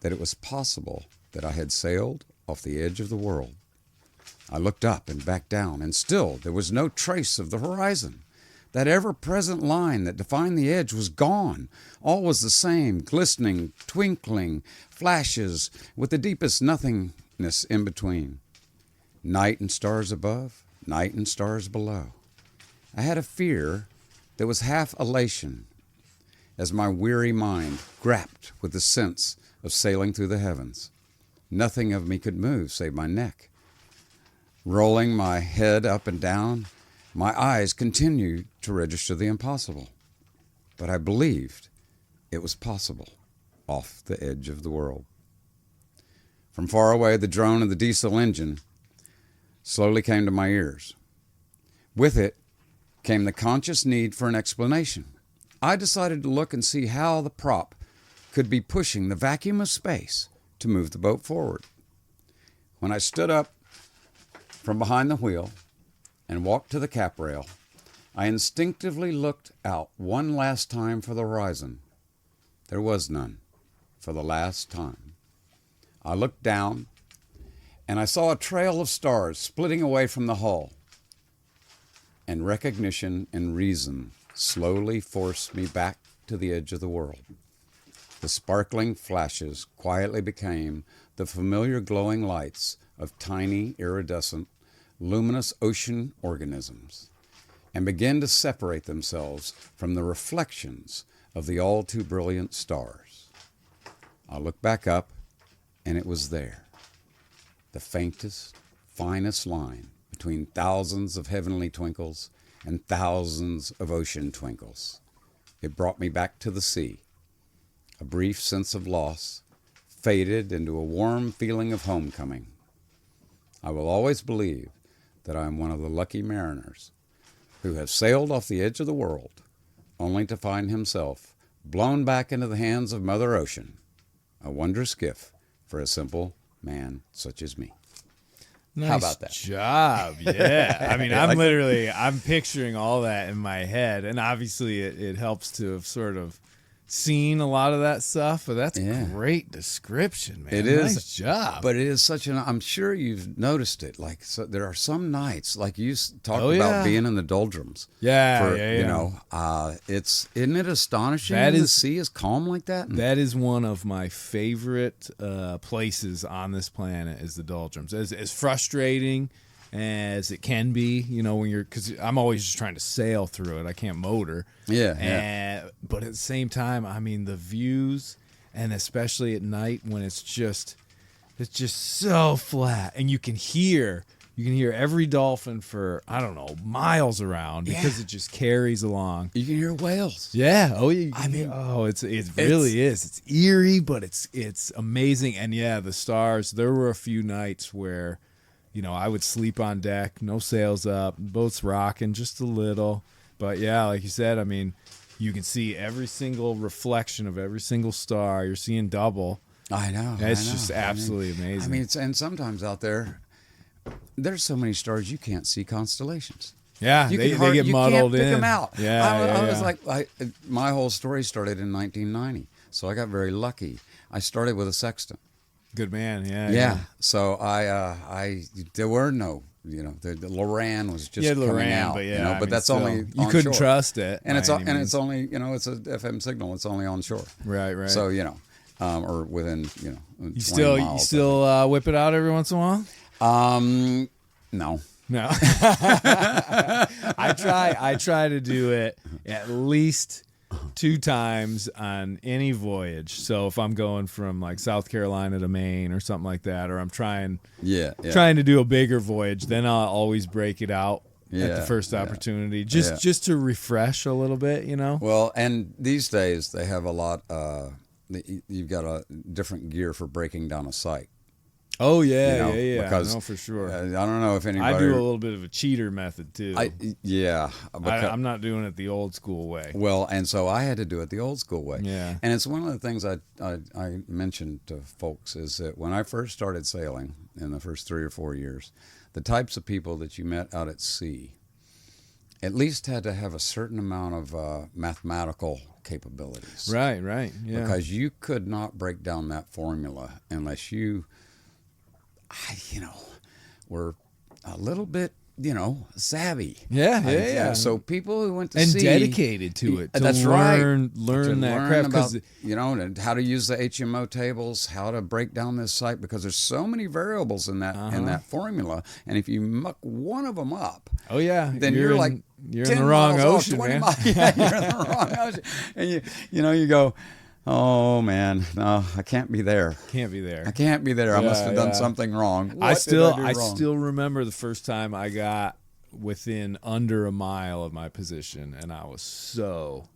that it was possible that I had sailed off the edge of the world. I looked up and back down, and still there was no trace of the horizon. That ever-present line that defined the edge was gone. All was the same, glistening, twinkling flashes with the deepest nothingness in between. Night and stars above, night and stars below. I had a fear that was half elation as my weary mind grapped with the sense of sailing through the heavens. Nothing of me could move save my neck. Rolling my head up and down, my eyes continued to register the impossible. But I believed it was possible off the edge of the world. From far away, the drone of the diesel engine slowly came to my ears. With it came the conscious need for an explanation. I decided to look and see how the prop could be pushing the vacuum of space to move the boat forward. When I stood up from behind the wheel and walked to the cap rail, I instinctively looked out one last time for the horizon. There was none for the last time. I looked down and I saw a trail of stars splitting away from the hull. And recognition and reason slowly forced me back to the edge of the world. The sparkling flashes quietly became the familiar glowing lights of tiny, iridescent, luminous ocean organisms, and began to separate themselves from the reflections of the all-too-brilliant stars. I looked back up, and it was there, the faintest, finest line between thousands of heavenly twinkles and thousands of ocean twinkles. It brought me back to the sea. A brief sense of loss faded into a warm feeling of homecoming. I will always believe that I am one of the lucky mariners who have sailed off the edge of the world only to find himself blown back into the hands of Mother Ocean, a wondrous gift for a simple man such as me. Nice How about that? Job, yeah. I mean, Like- I'm picturing all that in my head, and obviously it helps to have sort of seen a lot of that stuff, but that's Yeah. a great description, man. It is. Nice job. But it is such an, I'm sure you've noticed it. Like, so there are some nights, like you talked Oh, about yeah. being in the doldrums. Yeah, For, yeah. You know, isn't it astonishing That the is- sea is calm like that? That is one of my favorite places on this planet is the doldrums. As frustrating as it can be, you know, when because I'm always just trying to sail through it. I can't motor. Yeah. But at the same time, I mean, the views, and especially at night when it's just so flat, and you can hear every dolphin for, I don't know, miles around because it just carries along. You can hear whales. Yeah. Oh, yeah. I mean, it really is. It's eerie, but it's amazing. And yeah, the stars. There were a few nights where, you know, I would sleep on deck, no sails up, boat's rocking just a little. But yeah, like you said, I mean, you can see every single reflection of every single star. You're seeing double. I know. It's I know. just absolutely amazing. I mean, and sometimes out there, there's so many stars you can't see constellations. yeah, You they can get you muddled can't pick in. them out. Yeah, I was yeah. like, my whole story started in 1990, so I got very lucky. I started with a sextant. Good man. Yeah. Yeah. So there were no, you know, the Loran was just coming Loran, out. but yeah, you know, I but mean, that's still, only you on couldn't shore. trust it, and it's by any it's means. only, you know, it's a FM signal. It's only on shore. Right. So you know, or within, you know, 20 You still miles, whip it out every once in a while? No. No. I try to do it at least 2 times on any voyage. So if I'm going from like South Carolina to Maine or something like that, or I'm trying to do a bigger voyage, then I'll always break it out at the first opportunity, just to refresh a little bit, you know. Well, and these days they have a lot. You've got a different gear for breaking down a site. Oh yeah, You know, yeah. because, No, for sure. I don't know if anybody. I do a little bit of a cheater method too. I'm not doing it the old school way. Well, and so I had to do it the old school way. Yeah. And it's one of the things I mentioned to folks is that when I first started sailing in the first 3 or 4 years, the types of people that you met out at sea at least had to have a certain amount of mathematical capabilities. Right. Yeah. Because you could not break down that formula unless you, were a little bit, savvy. Yeah. So people who went to and sea, dedicated to it. To that's learn to that crap. about, 'Cause and how to use the HMO tables, how to break down this site, because there's so many variables in that formula, and if you muck one of them up, oh yeah, then you're like you're 10 in the wrong miles off, ocean, 20 man. miles. Yeah, you're in the wrong ocean, and you go, oh man, no, I can't be there. Can't be there. I can't be there. I must have done something wrong. I What did I do wrong? still remember the first time I got within under a mile of my position, and I was so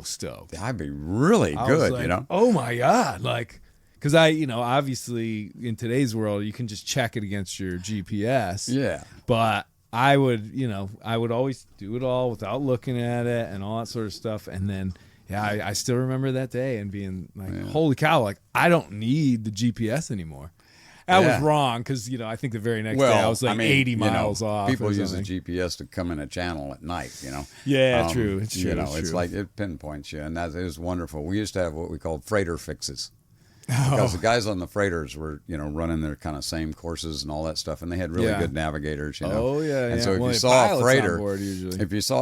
stoked. That'd be really I was good, like, oh my god, like, because obviously in today's world you can just check it against your GPS. Yeah. But I would always do it all without looking at it and all that sort of stuff, and then. Yeah, I still remember that day and being like, holy cow, like, I don't need the GPS anymore. That was wrong because, I think the very next day I was like 80 miles off. People use a GPS to come in a channel at night, Yeah, true. It's true. It's like it pinpoints you, and it was wonderful. We used to have what we called freighter fixes. Because the guys on the freighters were, running their kind of same courses and all that stuff, and they had really good navators, Oh yeah, and so if you saw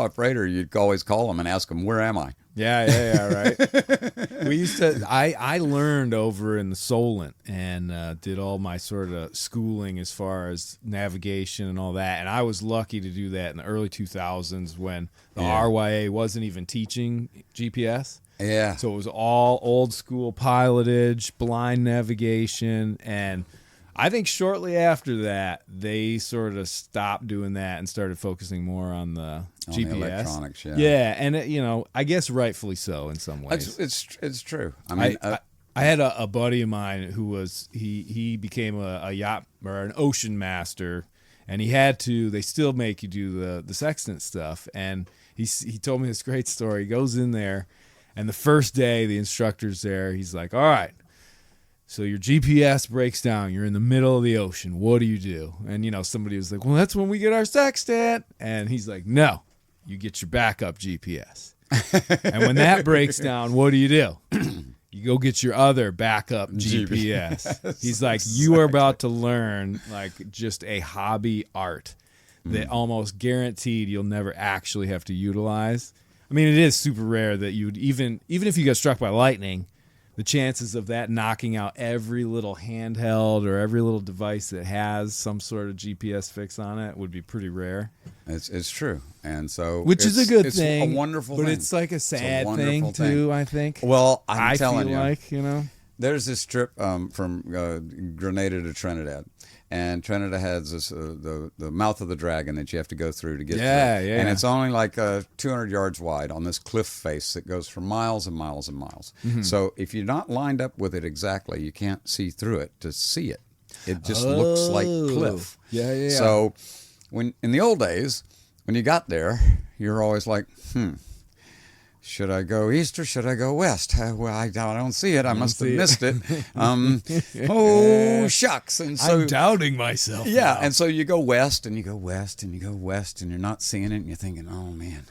a freighter, you'd always call them and ask them, "Where am I?" Yeah, right. We used to. I learned over in the Solent and did all my sort of schooling as far as navigation and all that, and I was lucky to do that in the early 2000s when the RYA wasn't even teaching GPS. Yeah. So it was all old school pilotage, blind navigation, and I think shortly after that they sort of stopped doing that and started focusing more on the GPS, the electronics. Yeah, and I guess rightfully so in some ways. It's true. I mean, I had a buddy of mine who was he became a yacht or an ocean master, and he had to. They still make you do the sextant stuff, and he told me this great story. He goes in there. And the first day the instructor's there, he's like, all right, so your GPS breaks down. You're in the middle of the ocean. What do? And, somebody was like, well, that's when we get our sextant. And he's like, no, you get your backup GPS. And when that breaks down, what do? You go get your other backup GPS. He's like, you are about to learn like just a hobby art that almost guaranteed you'll never actually have to utilize. I mean, it is super rare that you would even if you got struck by lightning, the chances of that knocking out every little handheld or every little device that has some sort of GPS fix on it would be pretty rare. It's true, and so which is a good thing, it's a wonderful but thing. it's like a sad thing too. I think. Well, I telling feel you, like there's this trip from Grenada to Trinidad. And Trinidad has this the mouth of the dragon that you have to go through to get through. Yeah. And it's only like 200 yards wide on this cliff face that goes for miles and miles and miles. Mm-hmm. So if you're not lined up with it exactly, you can't see through it to see it. It just looks like cliff. Yeah. So when in the old days, when you got there, you're always like, should I go east or should I go west? Well, I don't see it. I must have missed it. Oh, shucks. And so I'm doubting myself. Yeah, now. and so you go west and you go west and you go west and you're not seeing it and you're thinking, oh, man,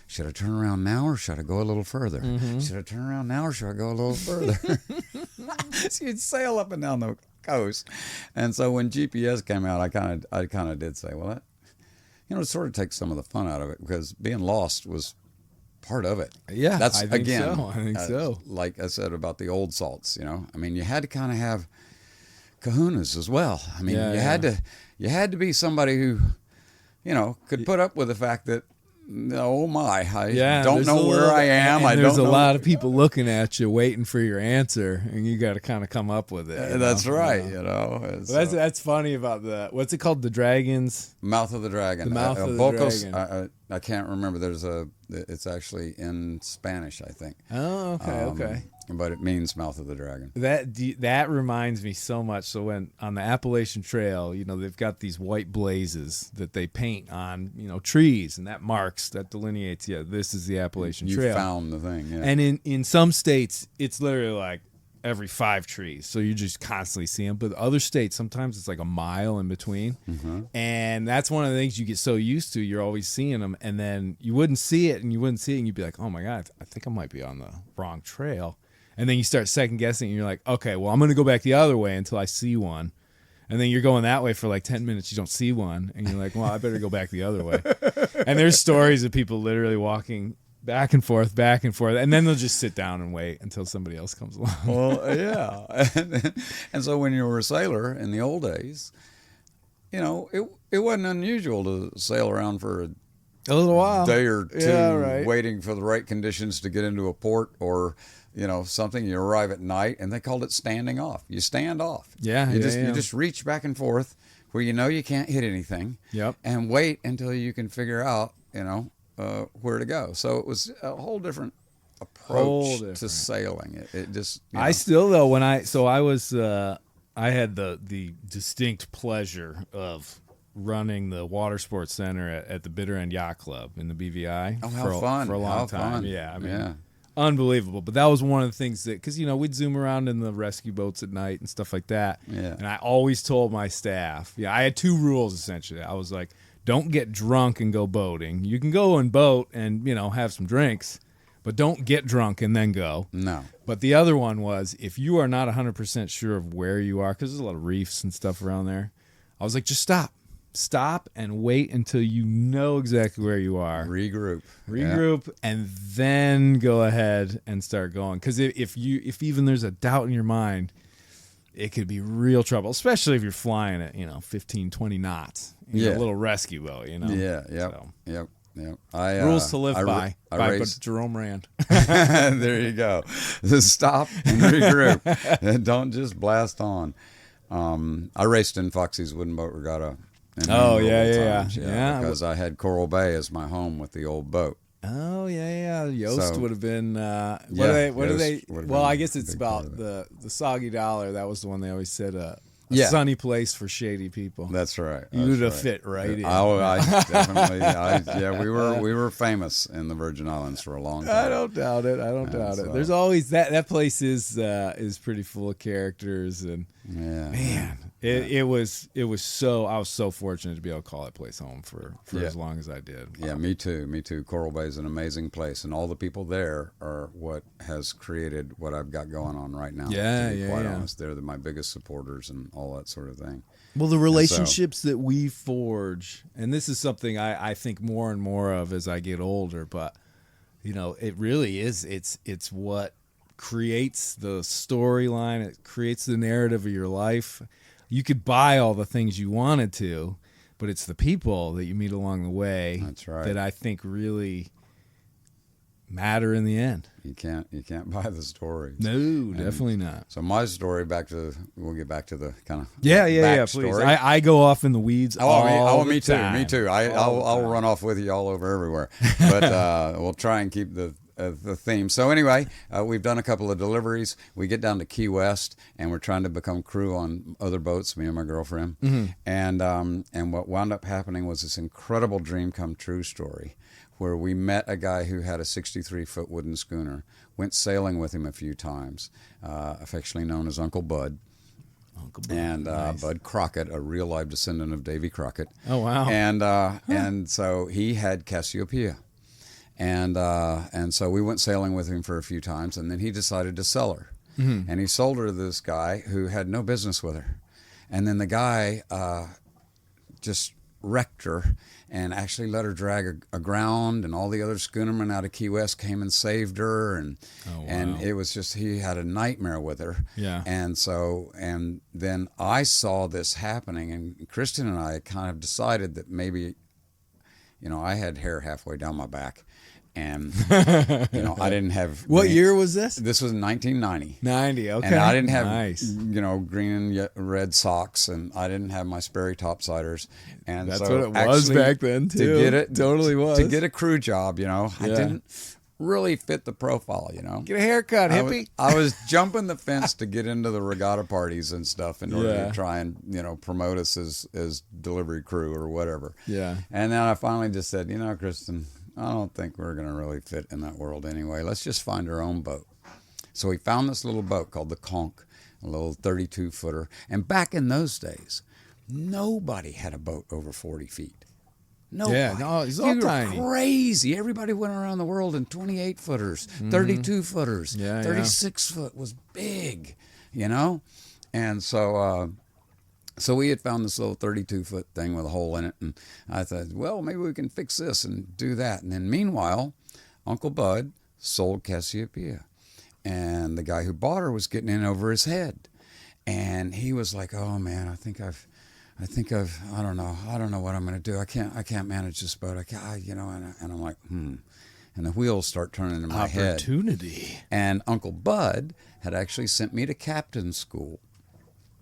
should I turn around now or should I go a little further? Mm-hmm. Should I turn around now or should I go a little further? So you'd sail up and down the coast. And so when GPS came out, I kind of did say, well, that, it sort of takes some of the fun out of it because being lost was part of it. Yeah, that's I think again. So. I think so. Like I said about the old salts, I mean, you had to kind of have kahunas as well. I mean, you had to be somebody who, could put up with the fact that, oh my, I don't know where I am. And there's a lot of people looking at you, waiting for your answer, and you got to kind of come up with it. That's right. That's funny about the what's it called? The dragons. Mouth of the Dragon. The Mouth of the Dragon. I can't remember. It's actually in Spanish, I think. Oh, okay. But it means Mouth of the Dragon. That reminds me so much. So when on the Appalachian Trail, they've got these white blazes that they paint on, trees, and that delineates. Yeah, this is the Appalachian Trail. You found the thing. Yeah. And in some states, it's literally like every 5 trees. So you just constantly see them. But other states, sometimes it's like a mile in between. And that's one of the things you get so used to. You're always seeing them. And then you wouldn't see it, and you'd be like, oh, my God, I think I might be on the wrong trail. And then you start second guessing, and you're like, okay, well, I'm going to go back the other way until I see one. And then you're going that way for like 10 minutes. You don't see one. And you're like, well, I better go back the other way. And there's stories of people literally walking back and forth. And then they'll just sit down and wait until somebody else comes along. Well, yeah. And so when you were a sailor in the old days, you know, it wasn't unusual to sail around for a little while, day or two, right. waiting for the right conditions to get into a port or, you know, something. You arrive at night, and they called it standing off. You stand off. Yeah, You yeah. just reach back and forth where you know you can't hit anything. Yep. And wait until you can figure out, you know, where to go. So it was a whole different approach to sailing. It just, you know. I still though I had the distinct pleasure of running the water sports center at the Bitter End Yacht Club in the BVI. Oh, how fun. For a long How time. fun. Yeah, I mean, yeah. unbelievable. But that was one of the things that, because, you know, we'd zoom around in the rescue boats at night and stuff like that. Yeah. And I always told my staff, I had 2 rules essentially. I was like, don't get drunk and go boating. You can go and boat and, you know, have some drinks, but don't get drunk and then go. No. But the other one was, if you are not 100% sure of where you are, because there's a lot of reefs and stuff around there, I was like, just stop. Stop and wait until you know exactly where you are. Regroup, and then go ahead and start going. Because if even there's a doubt in your mind, it could be real trouble, especially if you're flying at, you know, 15, 20 knots in a little rescue boat, you know. Yeah, yep. Rules to live by raced. Jerome Rand. There you go. Just stop and regroup. And don't just blast on. I raced in Foxy's Wooden Boat Regatta. Yeah. Because I had Coral Bay as my home with the old boat. Oh yeah. Yost would have been. What do they? Well, I guess it's about the Soggy Dollar. That was the one they always said. A sunny place for shady people. That's right. You would have fit right in. I definitely. We were famous in the Virgin Islands for a long time. I don't doubt it. There's always that place is pretty full of characters, and man, it was so. I was so fortunate to be able to call that place home for as long as I did. Yeah, me too. Coral Bay is an amazing place, and all the people there are what has created what I've got going on right now. Yeah, to be quite honest, they're my biggest supporters and all that sort of thing. Well, the relationships that we forge, and this is something I think more and more of as I get older, but, you know, it really is, it's what creates the storyline, it creates the narrative of your life. You could buy all the things you wanted to, but it's the people that you meet along the way. That's right. That I think really matter in the end. You can't buy the stories. No, definitely not. So my story, we'll get back to the kind of please. I go off in the weeds. Me too. I'll run off with you all over everywhere. But we'll try and keep the theme. So anyway, we've done a couple of deliveries. We get down to Key West, and we're trying to become crew on other boats, me and my girlfriend. Mm-hmm. And what wound up happening was this incredible dream come true story, where we met a guy who had a 63-foot wooden schooner, went sailing with him a few times, affectionately known as Uncle Bud. And nice. Bud Crockett, a real live descendant of Davy Crockett. Oh, wow. And so he had Cassiopeia. And so we went sailing with him for a few times, and then he decided to sell her. Mm-hmm. And he sold her to this guy who had no business with her. And then the guy just wrecked her and actually let her drag aground, and all the other schoonermen out of Key West came and saved her, and it was just, he had a nightmare with her. Yeah. And then I saw this happening, and Kristen and I kind of decided that maybe, you know, I had hair halfway down my back, and you know, I didn't have. What year was this? This was 1990. 90, okay. And I didn't have, you know, green and red socks, and I didn't have my Sperry topsiders. And that's so what it was back then too. To get it, totally was. To get a crew job, you know, I didn't really fit the profile, you know. Get a haircut, hippie. I was jumping the fence to get into the regatta parties and stuff in order to try and, you know, promote us as delivery crew or whatever. Yeah. And then I finally just said, you know, Kristen, I don't think we're going to really fit in that world anyway. Let's just find our own boat. So he found this little boat called the Conch, a little 32-footer. And back in those days, nobody had a boat over 40 feet. Nobody. Yeah, no, it's all You tiny. were crazy. Everybody went around the world in 28-footers, 32-footers. Yeah, 36-foot was big, you know? And so we had found this little 32-foot thing with a hole in it. And I thought, well, maybe we can fix this and do that. And then meanwhile, Uncle Bud sold Cassiopeia. And the guy who bought her was getting in over his head. And he was like, oh, man, I don't know what I'm going to do. I can't manage this boat. And I'm like, And the wheels start turning in my head. Opportunity. And Uncle Bud had actually sent me to captain school,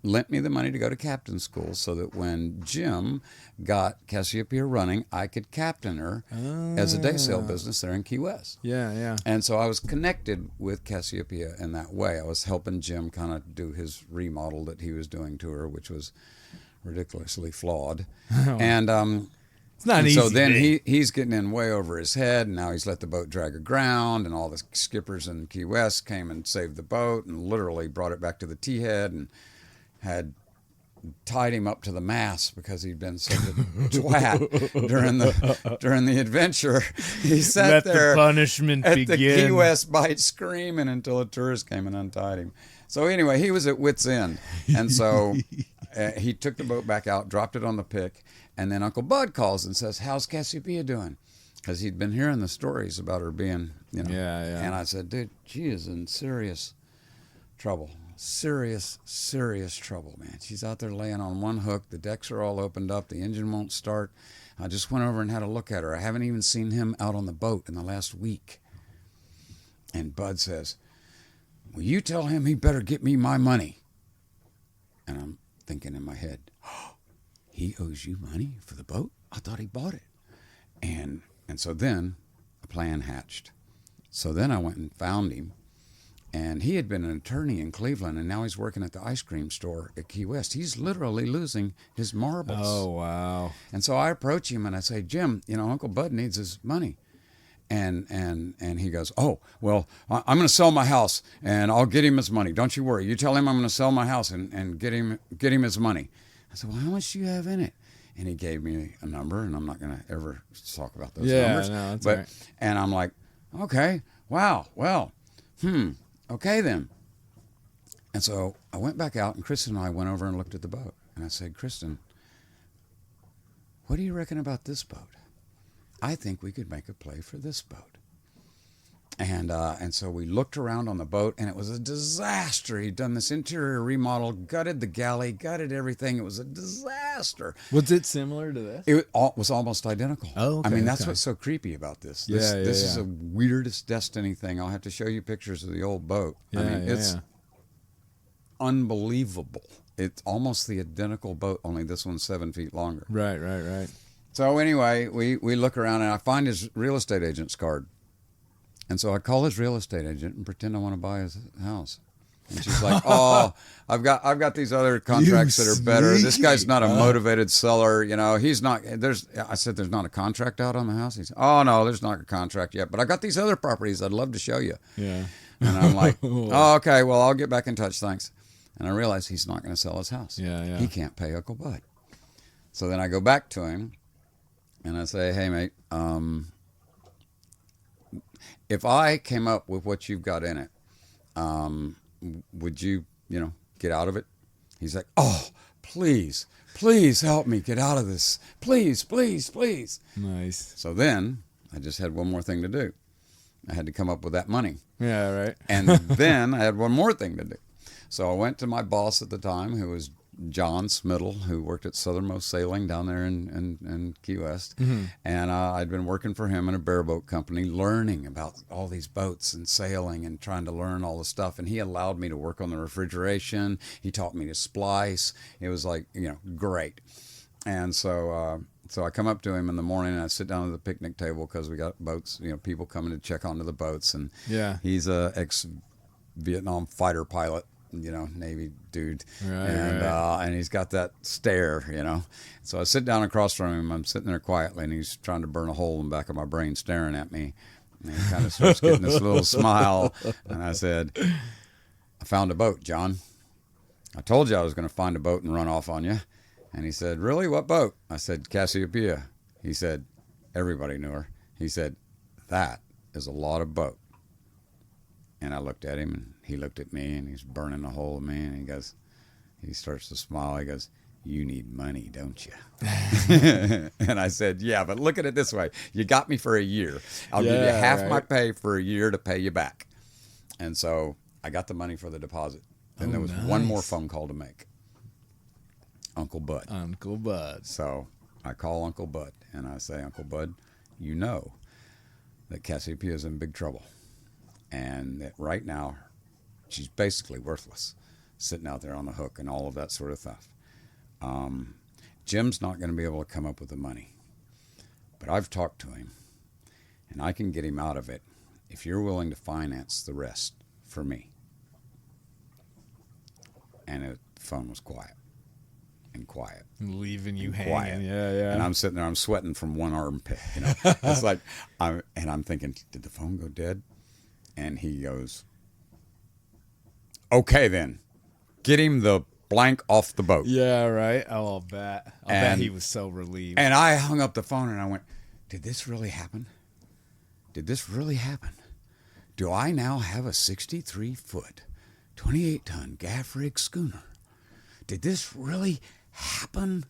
lent me the money to go to captain school so that when Jim got Cassiopeia running, I could captain her as a day sail business there in Key West. Yeah. And so I was connected with Cassiopeia in that way. I was helping Jim kind of do his remodel that he was doing to her, which was ridiculously flawed. And It's not easy. so then he's getting in way over his head, and now he's let the boat drag aground, and all the skippers in Key West came and saved the boat and literally brought it back to the T head and had tied him up to the mast because he'd been such a twat during the adventure. He sat Let there the punishment at begin. the Key West bight screaming until a tourist came and untied him. So anyway, he was at wit's end, and so he took the boat back out, dropped it on the pick, and then Uncle Bud calls and says, "How's Cassiopeia doing?" Because he'd been hearing the stories about her being, Yeah. And I said, "Dude, she is in serious trouble. Serious trouble, man. She's out there laying on one hook. The decks are all opened up. The engine won't start. I just went over and had a look at her. I haven't even seen him out on the boat in the last week." And Bud says, "Will you tell him he better get me my money?" And I'm thinking in my head, oh, he owes you money for the boat? I thought he bought it. And so then a plan hatched. So then I went and found him. And he had been an attorney in Cleveland, and now he's working at the ice cream store at Key West. He's literally losing his marbles. Oh, wow. And so I approach him and I say, "Jim, Uncle Bud needs his money." And he goes, "Oh, well, I'm going to sell my house and I'll get him his money. Don't you worry. You tell him I'm going to sell my house and get him his money." I said, "Well, how much do you have in it?" And he gave me a number, and I'm not going to ever talk about those numbers. No, that's but all right. And I'm like, "Okay, wow, well, okay then." And so I went back out, and Kristen and I went over and looked at the boat. And I said, "Kristen, what do you reckon about this boat? I think we could make a play for this boat." And so we looked around on the boat, and it was a disaster. He'd done this interior remodel, gutted the galley, gutted everything. It was a disaster. Was it similar to this? It was almost identical. Oh, okay, I mean, that's okay. what's so creepy about this. Yeah, This is yeah. a weirdest destiny thing. I'll have to show you pictures of the old boat. I mean, it's unbelievable. It's almost the identical boat, only this one's 7 feet longer. Right. So anyway, we look around, and I find his real estate agent's card. And so I call his real estate agent and pretend I want to buy his house. And she's like, "Oh, I've got these other contracts that are better. This guy's not a motivated seller. He's not." I said, "There's not a contract out on the house?" He said, "Oh, no, there's not a contract yet, but I got these other properties I'd love to show you." Yeah. And I'm like, "Oh, okay, well, I'll get back in touch, thanks." And I realize he's not going to sell his house. Yeah. He can't pay Uncle Bud. So then I go back to him and I say, "Hey, mate, if I came up with what you've got in it, would you, get out of it?" He's like, "Oh, please help me get out of this. Please." Nice. So then I just had one more thing to do. I had to come up with that money. Yeah, right. And then I had one more thing to do. So I went to my boss at the time, who was John Smittle, who worked at Southernmost Sailing down there in Key West. Mm-hmm. And I'd been working for him in a bareboat company, learning about all these boats and sailing and trying to learn all the stuff. And he allowed me to work on the refrigeration. He taught me to splice. It was like, great. And so I come up to him in the morning, and I sit down at the picnic table because we got boats, people coming to check onto the boats. And he's a ex-Vietnam fighter pilot. Navy dude, right. And he's got that stare, So I sit down across from him. I'm sitting there quietly, and he's trying to burn a hole in the back of my brain, staring at me. And he kind of starts getting this little smile. And I said, I found a boat, John. I told you I was going to find a boat and run off on you. And he said, really? What boat? I said, Cassiopeia. He said, everybody knew her. He said, that is a lot of boat. And I looked at him, and he looked at me, and he's burning a hole in me. And he starts to smile. He goes, you need money, don't you? And I said, yeah, but look at it this way. You got me for a year. I'll give you half my pay for a year to pay you back. And so I got the money for the deposit. Then there was one more phone call to make. Uncle Bud. Uncle Bud. So I call Uncle Bud, and I say, Uncle Bud, you know that Cassiopeia is in big trouble. And that right now, she's basically worthless, sitting out there on the hook and all of that sort of stuff. Jim's not going to be able to come up with the money. But I've talked to him, and I can get him out of it if you're willing to finance the rest for me. And the phone was quiet. And quiet. Leaving you hanging. Quiet. Yeah. And I'm sitting there, I'm sweating from one armpit. It's like, I'm thinking, did the phone go dead? And he goes, okay then, get him the blank off the boat. Yeah, right. Oh, I'll bet. I'll bet he was so relieved. And I hung up the phone and I went, did this really happen? Did this really happen? Do I now have a 63-foot, 28-ton gaff rig schooner? Did this really happen?